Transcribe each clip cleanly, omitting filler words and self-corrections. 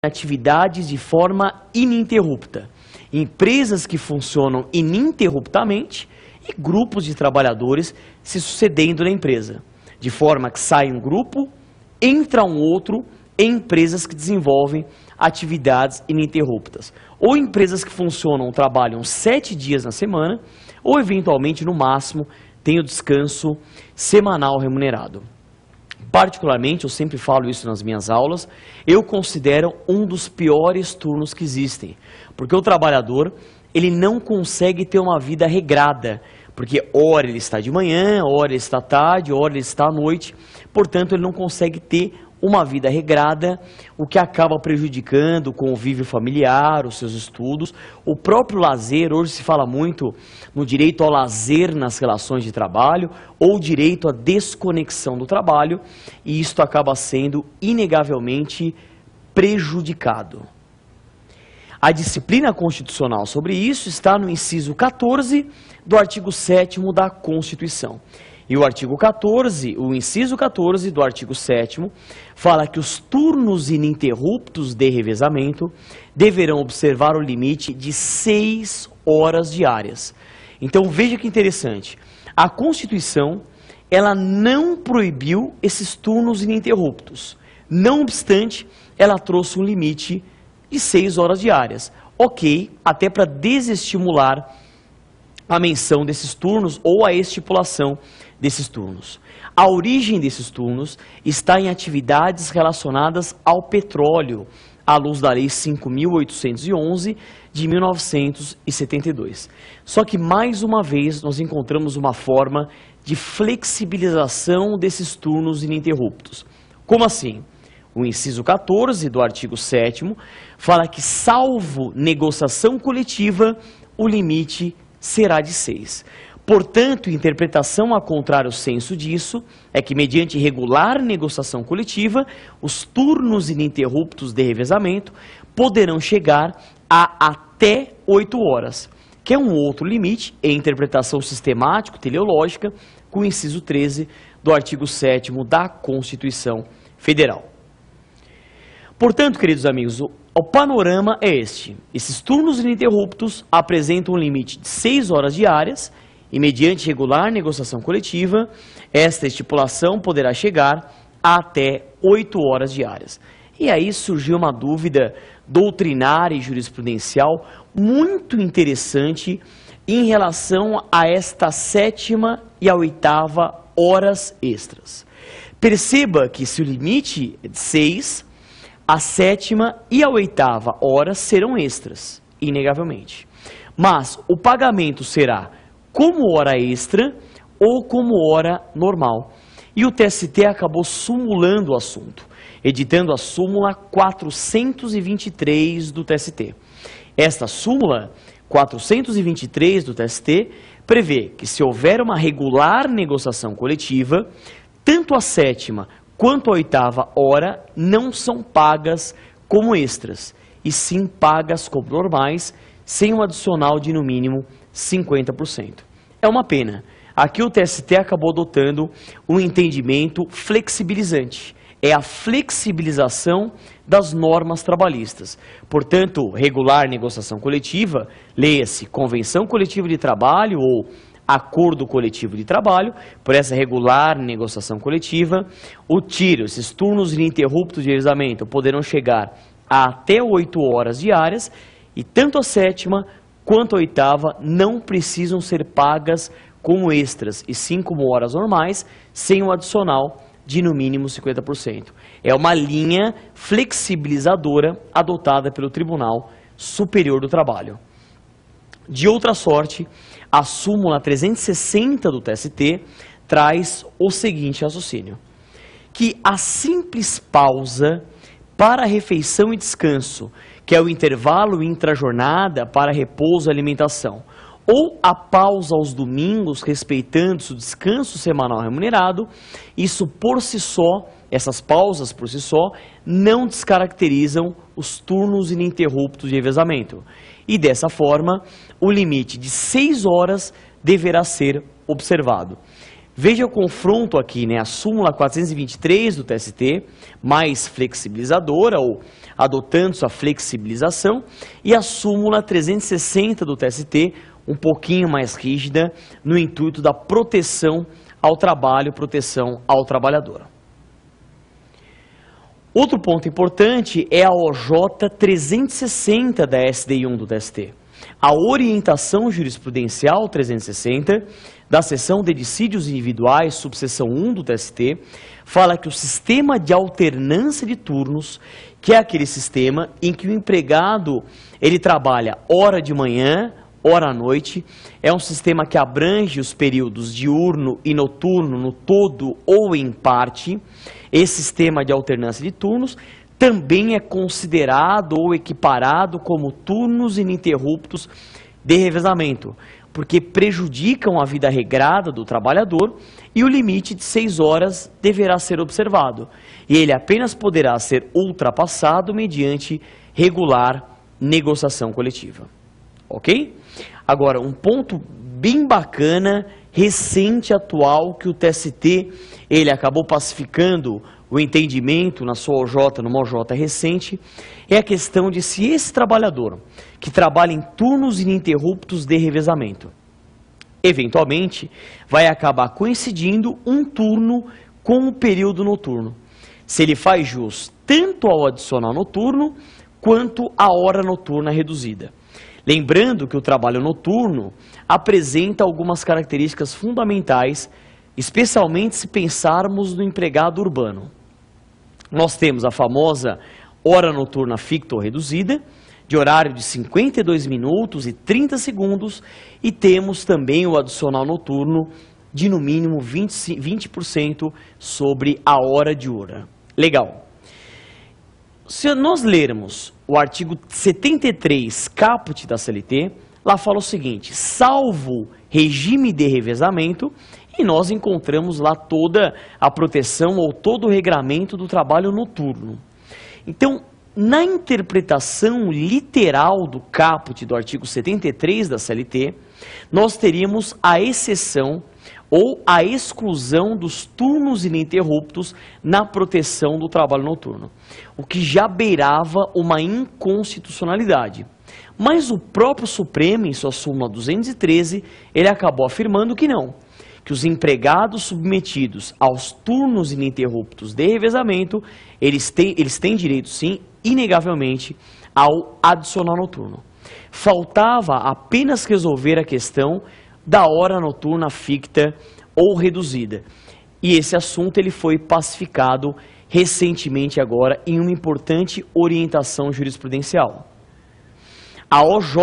atividades de forma ininterrupta, empresas que funcionam ininterruptamente e grupos de trabalhadores se sucedendo na empresa, de forma que sai um grupo, entra um outro em empresas que desenvolvem atividades ininterruptas, ou empresas que funcionam, trabalham 7 dias na semana, ou eventualmente, no máximo, tem o descanso semanal remunerado. Particularmente, eu sempre falo isso nas minhas aulas, eu considero um dos piores turnos que existem, porque o trabalhador, ele não consegue ter uma vida regrada, porque ora ele está de manhã, ora ele está à tarde, ora ele está à noite, portanto ele não consegue ter uma vida regrada, o que acaba prejudicando o convívio familiar, os seus estudos, o próprio lazer. Hoje se fala muito no direito ao lazer nas relações de trabalho, ou direito à desconexão do trabalho, e isto acaba sendo inegavelmente prejudicado. A disciplina constitucional sobre isso está no inciso 14 do artigo 7º da Constituição. E o artigo 14, o inciso 14 do artigo 7º, fala que os turnos ininterruptos de revezamento deverão observar o limite de 6 horas diárias. Então veja que interessante, a Constituição, ela não proibiu esses turnos ininterruptos. Não obstante, ela trouxe um limite de 6 horas diárias. Ok, até para desestimular a menção desses turnos ou a estipulação desses turnos. A origem desses turnos está em atividades relacionadas ao petróleo, à luz da Lei 5.811 de 1972. Só que, mais uma vez, nós encontramos uma forma de flexibilização desses turnos ininterruptos. Como assim? O inciso 14 do artigo 7º fala que, salvo negociação coletiva, o limite será de 6. Portanto, interpretação a contrário senso disso é que, mediante regular negociação coletiva, os turnos ininterruptos de revezamento poderão chegar a até 8 horas, que é um outro limite em interpretação sistemático-teleológica com o inciso 13 do artigo 7º da Constituição Federal. Portanto, queridos amigos, o panorama é este. Esses turnos ininterruptos apresentam um limite de 6 horas diárias e, mediante regular negociação coletiva, esta estipulação poderá chegar a até 8 horas diárias. E aí surgiu uma dúvida doutrinária e jurisprudencial muito interessante em relação a esta 7ª e a 8ª horas extras. Perceba que, se o limite é de 6, a 7ª e a 8ª hora serão extras, inegavelmente. Mas o pagamento será como hora extra ou como hora normal. E o TST acabou sumulando o assunto, editando a súmula 423 do TST. Esta súmula 423 do TST prevê que, se houver uma regular negociação coletiva, tanto a 7ª quanto a 8ª hora não são pagas como extras, e sim pagas como normais, sem um adicional de no mínimo 50%. É uma pena. Aqui o TST acabou adotando um entendimento flexibilizante. É a flexibilização das normas trabalhistas. Portanto, regular negociação coletiva, leia-se convenção coletiva de trabalho ou acordo coletivo de trabalho. Por essa regular negociação coletiva, esses turnos ininterruptos de revezamento poderão chegar a até 8 horas diárias, e tanto a 7ª quanto a 8ª não precisam ser pagas como extras, e sim como horas normais, sem um adicional de no mínimo 50%. É uma linha flexibilizadora adotada pelo Tribunal Superior do Trabalho. De outra sorte, a súmula 360 do TST traz o seguinte raciocínio: que a simples pausa para refeição e descanso, que é o intervalo intrajornada para repouso e alimentação, ou a pausa aos domingos, respeitando-se o descanso semanal remunerado, isso por si só, essas pausas por si só, não descaracterizam os turnos ininterruptos de revezamento. E dessa forma, o limite de 6 horas deverá ser observado. Veja o confronto aqui, né? A súmula 423 do TST, mais flexibilizadora, ou adotando sua flexibilização, e a súmula 360 do TST, um pouquinho mais rígida, no intuito da proteção ao trabalho, proteção ao trabalhador. Outro ponto importante é a OJ 360 da SDI1 do TST. A orientação jurisprudencial 360 da seção de dissídios individuais, subseção 1 do TST, fala que o sistema de alternância de turnos, que é aquele sistema em que o empregado ele trabalha hora de manhã, hora à noite, é um sistema que abrange os períodos diurno e noturno no todo ou em parte. Esse sistema de alternância de turnos também é considerado ou equiparado como turnos ininterruptos de revezamento, porque prejudicam a vida regrada do trabalhador e o limite de 6 horas deverá ser observado. E ele apenas poderá ser ultrapassado mediante regular negociação coletiva. Ok? Agora, um ponto bem bacana, recente, atual, que o TST ele acabou pacificando o entendimento na sua OJ, numa OJ recente, é a questão de se esse trabalhador que trabalha em turnos ininterruptos de revezamento, eventualmente vai acabar coincidindo um turno com o período noturno. Se ele faz jus tanto ao adicional noturno quanto à hora noturna reduzida. Lembrando que o trabalho noturno apresenta algumas características fundamentais, especialmente se pensarmos no empregado urbano. Nós temos a famosa hora noturna ficta ou reduzida, de horário de 52 minutos e 30 segundos, e temos também o adicional noturno de no mínimo 20% sobre a hora diurna. Legal. Se nós lermos o artigo 73, caput da CLT, lá fala o seguinte: salvo regime de revezamento, e nós encontramos lá toda a proteção ou todo o regramento do trabalho noturno. Então, na interpretação literal do caput do artigo 73 da CLT, nós teríamos a exceção ou a exclusão dos turnos ininterruptos na proteção do trabalho noturno, o que já beirava uma inconstitucionalidade. Mas o próprio Supremo, em sua súmula 213, ele acabou afirmando que não, que os empregados submetidos aos turnos ininterruptos de revezamento, eles têm direito, sim, inegavelmente, ao adicional noturno. Faltava apenas resolver a questão da hora noturna ficta ou reduzida. E esse assunto ele foi pacificado recentemente agora em uma importante orientação jurisprudencial. A OJ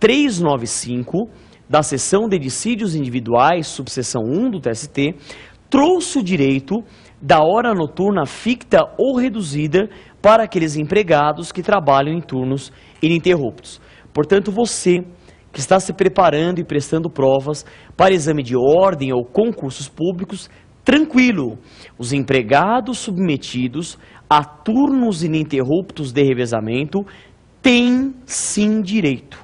395, da seção de dissídios individuais, subseção 1 do TST, trouxe o direito da hora noturna ficta ou reduzida para aqueles empregados que trabalham em turnos ininterruptos. Portanto, você que está se preparando e prestando provas para exame de ordem ou concursos públicos, tranquilo, os empregados submetidos a turnos ininterruptos de revezamento têm sim direito,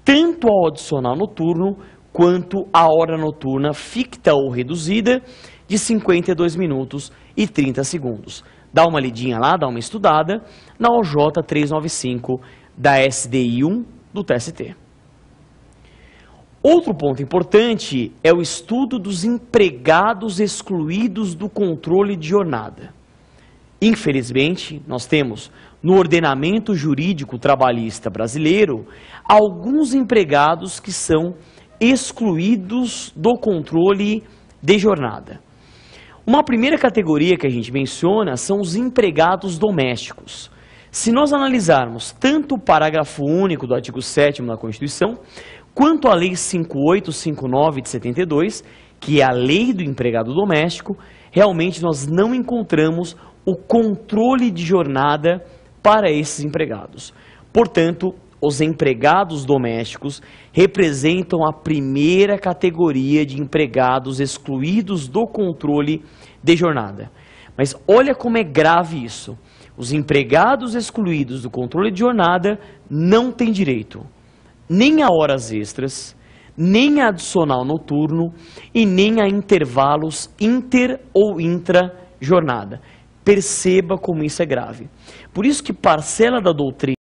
tanto ao adicional noturno quanto à hora noturna ficta ou reduzida de 52 minutos e 30 segundos. Dá uma lidinha lá, dá uma estudada na OJ 395 da SDI1 do TST. Outro ponto importante é o estudo dos empregados excluídos do controle de jornada. Infelizmente, nós temos no ordenamento jurídico trabalhista brasileiro alguns empregados que são excluídos do controle de jornada. Uma primeira categoria que a gente menciona são os empregados domésticos. Se nós analisarmos tanto o parágrafo único do artigo 7º da Constituição, quanto a Lei 5859 de 72, que é a lei do empregado doméstico, realmente nós não encontramos o controle de jornada para esses empregados. Portanto, os empregados domésticos representam a primeira categoria de empregados excluídos do controle de jornada. Mas olha como é grave isso. Os empregados excluídos do controle de jornada não têm direito nem a horas extras, nem a adicional noturno e nem a intervalos inter ou intra-jornada. Perceba como isso é grave. Por isso que parcela da doutrina